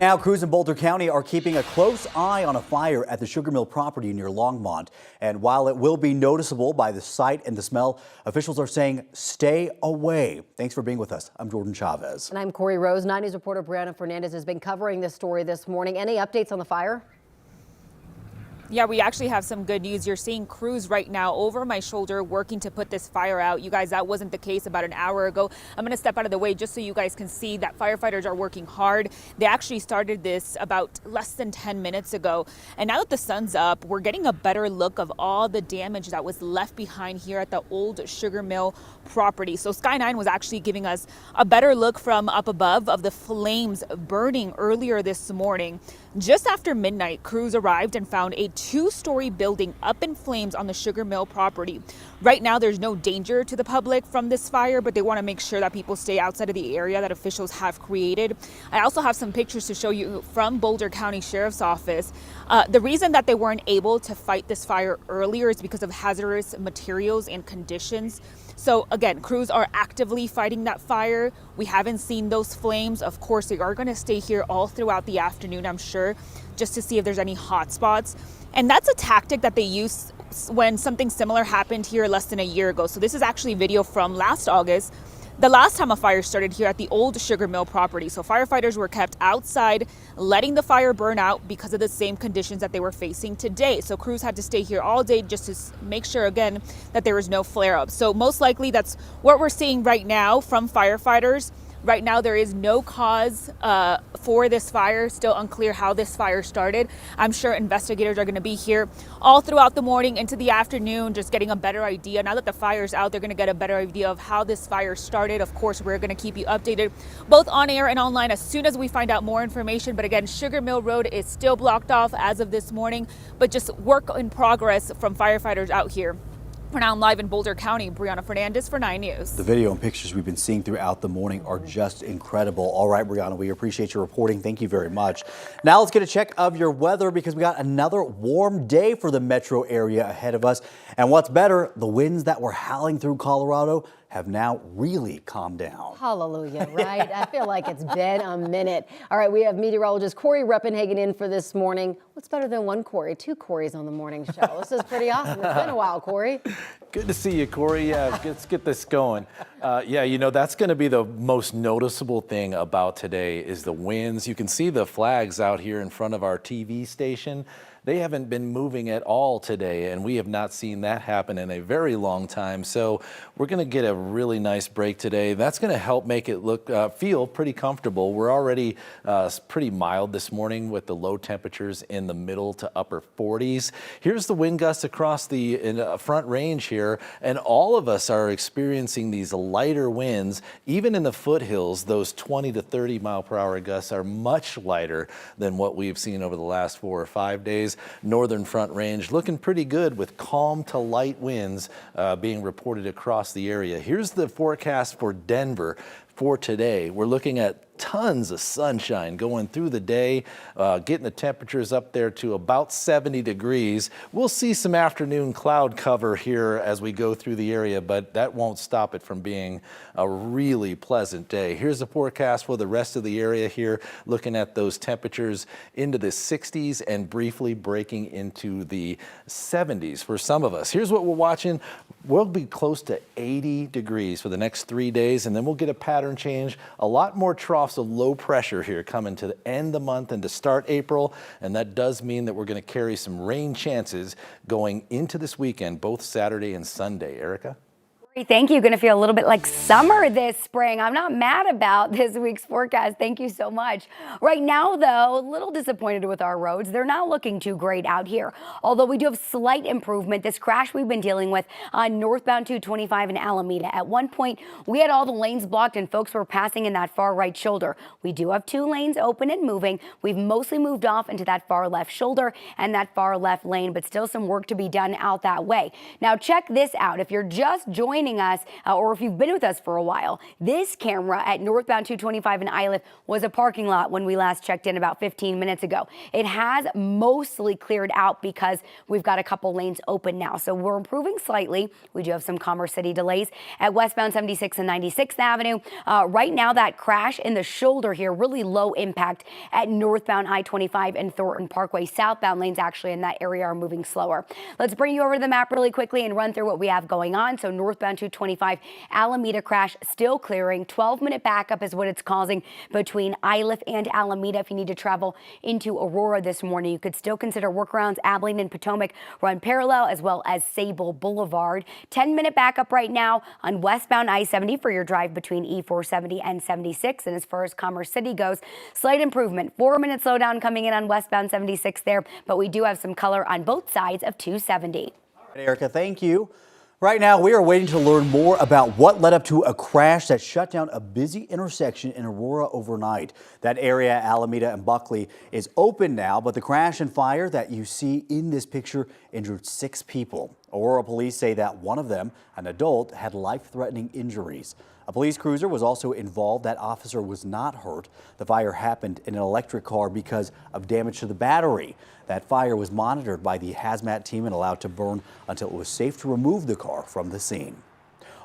Now, crews in Boulder County are keeping a close eye on a fire at the sugar mill property near Longmont. And while it will be noticeable by the sight and the smell, officials are saying stay away. Thanks for being with us. I'm Jordan Chavez. And I'm Corey Rose. 9 News reporter Brianna Fernandez has been covering this story this morning. Any updates on the fire? Yeah, we actually have some good news. You're seeing crews right now over my shoulder working to put this fire out. You guys, that wasn't the case about an hour ago. I'm going to step out of the way just so you guys can see that firefighters are working hard. They actually started this about less than 10 minutes ago. And now that the sun's up, we're getting a better look of all the damage that was left behind here at the old sugar mill property. So Sky 9 was actually giving us a better look from up above of the flames burning earlier this morning. Just after midnight, crews arrived and found a 2-story building up in flames on the sugar mill property. Right now, there's no danger to the public from this fire, but they want to make sure that people stay outside of the area that officials have created. I also have some pictures to show you from Boulder County Sheriff's Office. The reason that they weren't able to fight this fire earlier is because of hazardous materials and conditions. So again, crews are actively fighting that fire. We haven't seen those flames. Of course, they are going to stay here all throughout the afternoon, I'm sure, just to see if there's any hot spots. And that's a tactic that they use when something similar happened here less than a year ago. So this is actually video from last August, the last time a fire started here at the old sugar mill property. So firefighters were kept outside, letting the fire burn out because of the same conditions that they were facing today. So crews had to stay here all day just to make sure, again, that there was no flare-up. So most likely that's what we're seeing right now from firefighters. Right now, there is no cause for this fire. Still unclear how this fire started. I'm sure investigators are going to be here all throughout the morning into the afternoon, just getting a better idea. Now that the fire's out, they're going to get a better idea of how this fire started. Of course, we're going to keep you updated both on air and online as soon as we find out more information. But again, Sugar Mill Road is still blocked off as of this morning, but just work in progress from firefighters out here. For now, I'm live in Boulder County. Brianna Fernandez for 9 News. The video and pictures we've been seeing throughout the morning are just incredible. All right, Brianna, we appreciate your reporting. Thank you very much. Now let's get a check of your weather because we got another warm day for the metro area ahead of us. And what's better, the winds that were howling through Colorado have now really calmed down. Hallelujah, right? I feel like it's been a minute. All right, we have meteorologist Corey Reppenhagen in for this morning. What's better than one Corey? 2 Corys on the morning show. This is pretty awesome. It's been a while, Corey. Good to see you, Corey. Yeah, let's get this going. Yeah, you know, that's going to be the most noticeable thing about today is the winds. You can see the flags out here in front of our TV station. They haven't been moving at all today, and we have not seen that happen in a very long time. So we're going to get a really nice break today. That's going to help make it feel pretty comfortable. We're already pretty mild this morning with the low temperatures in the middle to upper 40s. Here's the wind gusts across the front range here, and all of us are experiencing these lighter winds. Even in the foothills, those 20 to 30 mile per hour gusts are much lighter than what we've seen over the last 4 or 5 days. Northern Front Range looking pretty good with calm to light winds being reported across the area. Here's the forecast for Denver for today. We're looking at tons of sunshine going through the day, getting the temperatures up there to about 70 degrees. We'll see some afternoon cloud cover here as we go through the area, but that won't stop it from being a really pleasant day. Here's the forecast for the rest of the area here, looking at those temperatures into the 60s and briefly breaking into the 70s for some of us. Here's what we're watching. We'll be close to 80 degrees for the next 3 days, and then we'll get a pattern change. A lot more troughs of low pressure here coming to the end of the month and to start April, and that does mean that we're going to carry some rain chances going into this weekend, both Saturday and Sunday. Erica? Thank you. Going to feel a little bit like summer this spring. I'm not mad about this week's forecast. Thank you so much. Right now, though, a little disappointed with our roads. They're not looking too great out here. Although we do have slight improvement. This crash we've been dealing with on northbound 225 in Alameda. At one point, we had all the lanes blocked and folks were passing in that far right shoulder. We do have 2 lanes open and moving. We've mostly moved off into that far left shoulder and that far left lane, but still some work to be done out that way. Now, check this out. If you're just joining joining us or if you've been with us for a while, this camera at northbound 225 in Iliff was a parking lot when we last checked in about 15 minutes ago. It has mostly cleared out because we've got a couple lanes open now. So we're improving slightly. We do have some Commerce City delays at westbound 76 and 96th Avenue. Right now, that crash in the shoulder here, really low impact at northbound I-25 and Thornton Parkway. Southbound lanes actually in that area are moving slower. Let's bring you over to the map really quickly and run through what we have going on. So northbound 225 Alameda crash still clearing. 12-minute backup is what it's causing between Iliff and Alameda. If you need to travel into Aurora this morning, you could still consider workarounds. Abilene and Potomac run parallel, as well as Sable Boulevard. 10-minute backup right now on westbound I-70 for your drive between E470 and 76. And as far as Commerce City goes, slight improvement. 4-minute slowdown coming in on westbound 76 there, but we do have some color on both sides of 270. Erica, thank you. Right now, we are waiting to learn more about what led up to a crash that shut down a busy intersection in Aurora overnight. That area, Alameda and Buckley, is open now, but the crash and fire that you see in this picture injured 6 people. Aurora police say that one of them, an adult, had life-threatening injuries. A police cruiser was also involved. That officer was not hurt. The fire happened in an electric car because of damage to the battery. That fire was monitored by the hazmat team and allowed to burn until it was safe to remove the car from the scene.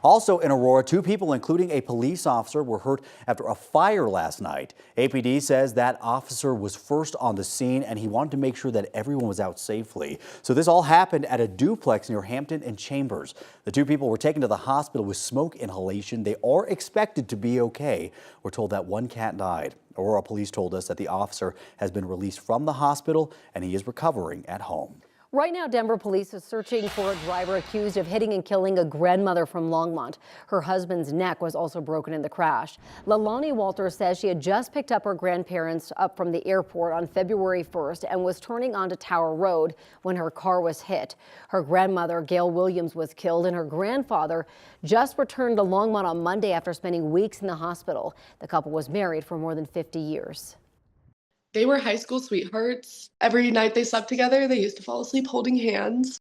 Also in Aurora, 2 people, including a police officer, were hurt after a fire last night. APD says that officer was first on the scene and he wanted to make sure that everyone was out safely. So this all happened at a duplex near Hampton and Chambers. The 2 people were taken to the hospital with smoke inhalation. They are expected to be okay. We're told that 1 cat died. Aurora police told us that the officer has been released from the hospital and he is recovering at home. Right now, Denver police are searching for a driver accused of hitting and killing a grandmother from Longmont. Her husband's neck was also broken in the crash. Lalani Walters says she had just picked up her grandparents up from the airport on February 1st and was turning onto Tower Road when her car was hit. Her grandmother, Gail Williams, was killed, and her grandfather just returned to Longmont on Monday after spending weeks in the hospital. The couple was married for more than 50 years. They were high school sweethearts. Every night they slept together, they used to fall asleep holding hands.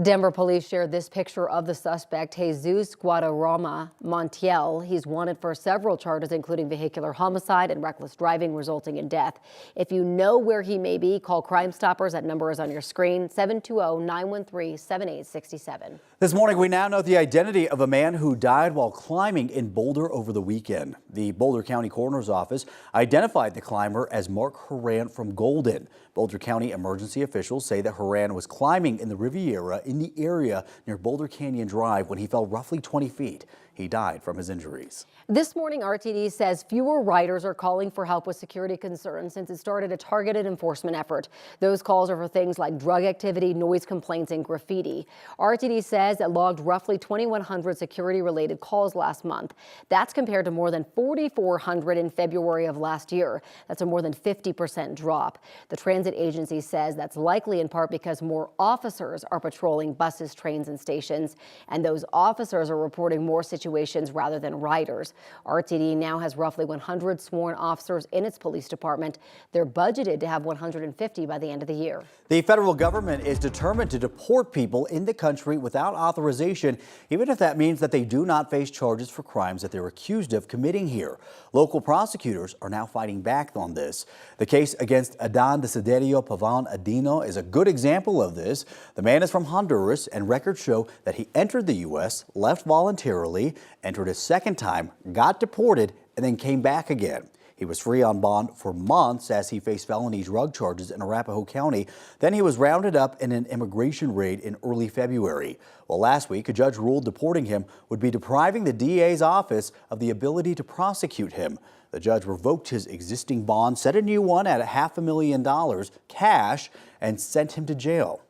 Denver police shared this picture of the suspect, Jesus Guadarrama Montiel. He's wanted for several charges, including vehicular homicide and reckless driving resulting in death. If you know where he may be, call Crime Stoppers. That number is on your screen, 720-913-7867. This morning, we now know the identity of a man who died while climbing in Boulder over the weekend. The Boulder County Coroner's Office identified the climber as Mark Horan from Golden. Boulder County emergency officials say that Horan was climbing in the Riviera in the area near Boulder Canyon Drive when he fell roughly 20 feet. He died from his injuries. This morning, RTD says fewer riders are calling for help with security concerns since it started a targeted enforcement effort. Those calls are for things like drug activity, noise complaints, and graffiti. RTD says it logged roughly 2,100 security-related calls last month. That's compared to more than 4,400 in February of last year. That's a more than 50% drop. The transit agency says that's likely in part because more officers are patrolling buses, trains, and stations, and those officers are reporting more situations rather than riders. RTD now has roughly 100 sworn officers in its police department. They're budgeted to have 150 by the end of the year. The federal government is determined to deport people in the country without authorization, even if that means that they do not face charges for crimes that they're accused of committing here. Local prosecutors are now fighting back on this. The case against Adan Desiderio Pavan Adino is a good example of this. The man is from Honduras, and records show that he entered the U.S., left voluntarily, entered a second time, got deported, and then came back again. He was free on bond for months as he faced felony drug charges in Arapahoe County. Then he was rounded up in an immigration raid in early February. Well, last week, a judge ruled deporting him would be depriving the DA's office of the ability to prosecute him. The judge revoked his existing bond, set a new one at $500,000 cash, and sent him to jail.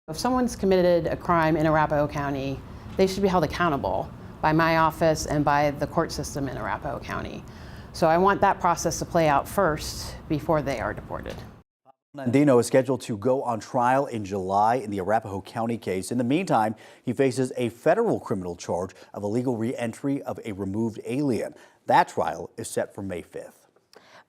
If someone's committed a crime in Arapahoe County, they should be held accountable by my office and by the court system in Arapahoe County. So I want that process to play out first before they are deported. Andino is scheduled to go on trial in July in the Arapahoe County case. In the meantime, he faces a federal criminal charge of illegal re-entry of a removed alien. That trial is set for May 5th.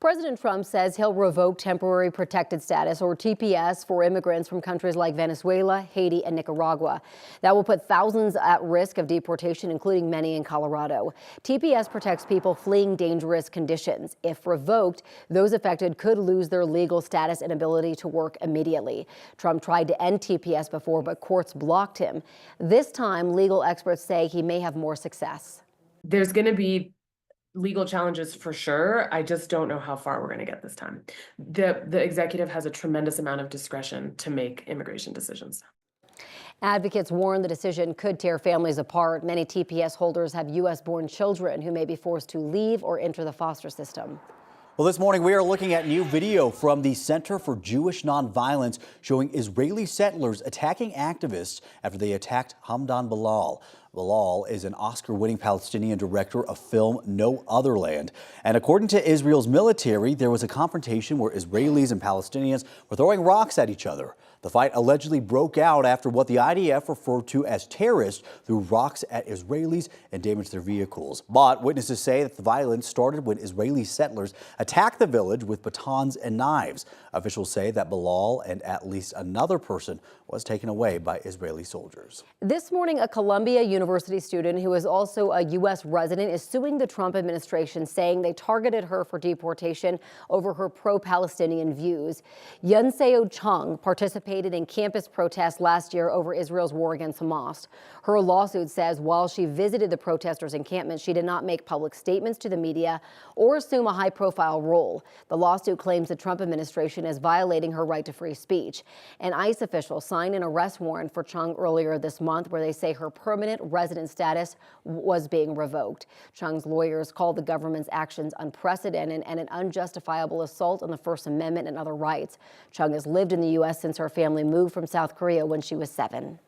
President Trump says he'll revoke temporary protected status, or TPS, for immigrants from countries like Venezuela, Haiti, and Nicaragua. That will put thousands at risk of deportation, including many in Colorado. TPS protects people fleeing dangerous conditions. If revoked, those affected could lose their legal status and ability to work immediately. Trump tried to end TPS before, but courts blocked him. This time, legal experts say he may have more success. There's going to be legal challenges for sure. I just don't know how far we're going to get this time. The executive has a tremendous amount of discretion to make immigration decisions. Advocates warn the decision could tear families apart. Many TPS holders have U.S.-born children who may be forced to leave or enter the foster system. Well, this morning we are looking at new video from the Center for Jewish Nonviolence showing Israeli settlers attacking activists after they attacked Hamdan Bilal. Bilal is an Oscar-winning Palestinian director of film No Other Land. And according to Israel's military, there was a confrontation where Israelis and Palestinians were throwing rocks at each other. The fight allegedly broke out after what the IDF referred to as terrorists threw rocks at Israelis and damaged their vehicles. But witnesses say that the violence started when Israeli settlers attacked the village with batons and knives. Officials say that Bilal and at least another person was taken away by Israeli soldiers. This morning, a Columbia University student who is also a U.S. resident is suing the Trump administration, saying they targeted her for deportation over her pro-Palestinian views. Yunseo Chung participated in campus protests last year over Israel's war against Hamas. Her lawsuit says while she visited the protesters' encampment, she did not make public statements to the media or assume a high-profile role. The lawsuit claims the Trump administration is violating her right to free speech. An ICE official signed an arrest warrant for Chung earlier this month, where they say her permanent resident status was being revoked. Chung's lawyers called the government's actions unprecedented and an unjustifiable assault on the First Amendment and other rights. Chung has lived in the U.S. since her family moved from South Korea when she was 7.